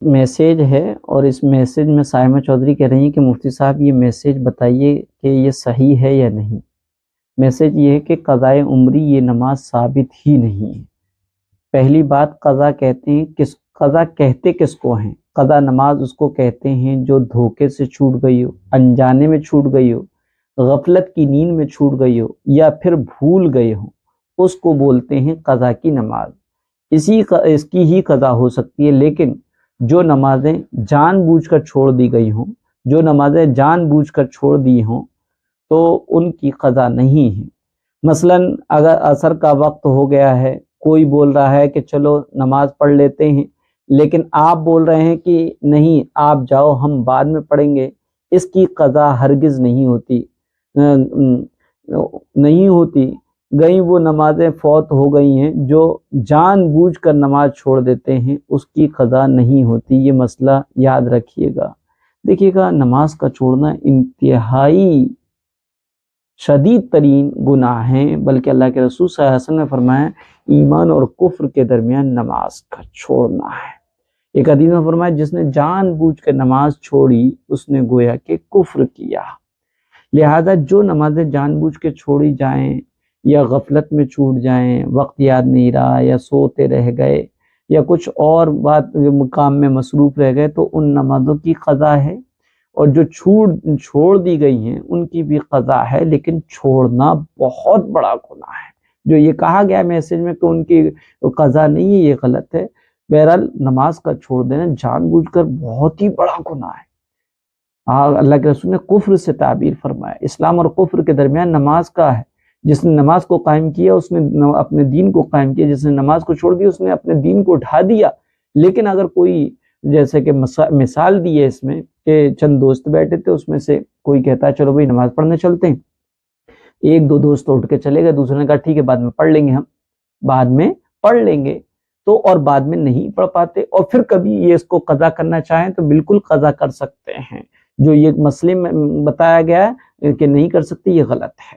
Message ہے، اور اس message میں سائمہ چودھری کہہ رہی ہیں کہ مفتی صاحب یہ میسیج بتائیے کہ یہ صحیح ہے یا نہیں۔ میسیج یہ ہے کہ قضائے عمری یہ نماز ثابت ہی نہیں ہے۔ پہلی بات، قضا کہتے ہیں قضا کہتے کس کو ہیں؟ قضا نماز اس کو کہتے ہیں جو دھوکے سے چھوٹ گئی ہو، انجانے میں چھوٹ گئی ہو، غفلت کی نیند میں چھوٹ گئی ہو، یا پھر بھول گئے ہو، اس کو بولتے ہیں قضا کی نماز۔ اس کی ہی قضا ہو سکتی ہے، لیکن جو نمازیں جان بوجھ کر چھوڑ دی گئی ہوں، جو نمازیں جان بوجھ کر چھوڑ دی ہوں تو ان کی قضا نہیں ہے۔ مثلا اگر عصر کا وقت ہو گیا ہے، کوئی بول رہا ہے کہ چلو نماز پڑھ لیتے ہیں، لیکن آپ بول رہے ہیں کہ نہیں آپ جاؤ ہم بعد میں پڑھیں گے، اس کی قضا ہرگز نہیں ہوتی، نہیں ہوتی۔ گئی وہ نمازیں فوت ہو گئی ہیں، جو جان بوجھ کر نماز چھوڑ دیتے ہیں اس کی قضا نہیں ہوتی۔ یہ مسئلہ یاد رکھیے گا۔ دیکھیے گا، نماز کا چھوڑنا انتہائی شدید ترین گناہ ہیں، بلکہ اللہ کے رسول صلی اللہ علیہ وسلم نے فرمایا ایمان اور کفر کے درمیان نماز کا چھوڑنا ہے۔ ایک حدیث میں فرمایا جس نے جان بوجھ کر نماز چھوڑی اس نے گویا کہ کفر کیا۔ لہذا جو نمازیں جان بوجھ کے چھوڑی جائیں، یا غفلت میں چھوٹ جائیں، وقت یاد نہیں رہا، یا سوتے رہ گئے، یا کچھ اور بات کام میں مصروف رہ گئے، تو ان نمازوں کی قضا ہے، اور جو چھوڑ دی گئی ہیں ان کی بھی قضا ہے، لیکن چھوڑنا بہت بڑا گناہ ہے۔ جو یہ کہا گیا میسج میں کہ ان کی قضا نہیں ہے، یہ غلط ہے۔ بہرحال نماز کا چھوڑ دینا جان بوجھ کر بہت ہی بڑا گناہ ہے۔ اللہ کے رسول نے کفر سے تعبیر فرمایا۔ اسلام اور کفر کے درمیان نماز کا ہے۔ جس نے نماز کو قائم کیا اس نے اپنے دین کو قائم کیا، جس نے نماز کو چھوڑ دیا اس نے اپنے دین کو اٹھا دیا۔ لیکن اگر کوئی، جیسے کہ مثال دی ہے اس میں کہ چند دوست بیٹھے تھے، اس میں سے کوئی کہتا ہے چلو بھائی نماز پڑھنے چلتے ہیں، ایک دو دوست اٹھ کے چلے گئے، دوسرے نے کہا ٹھیک ہے بعد میں پڑھ لیں گے، ہم بعد میں پڑھ لیں گے، تو اور بعد میں نہیں پڑھ پاتے، اور پھر کبھی یہ اس کو قضا کرنا چاہیں تو بالکل قضا کر سکتے ہیں۔ جو یہ مسئلے میں بتایا گیا ہے کہ نہیں کر سکتے، یہ غلط ہے۔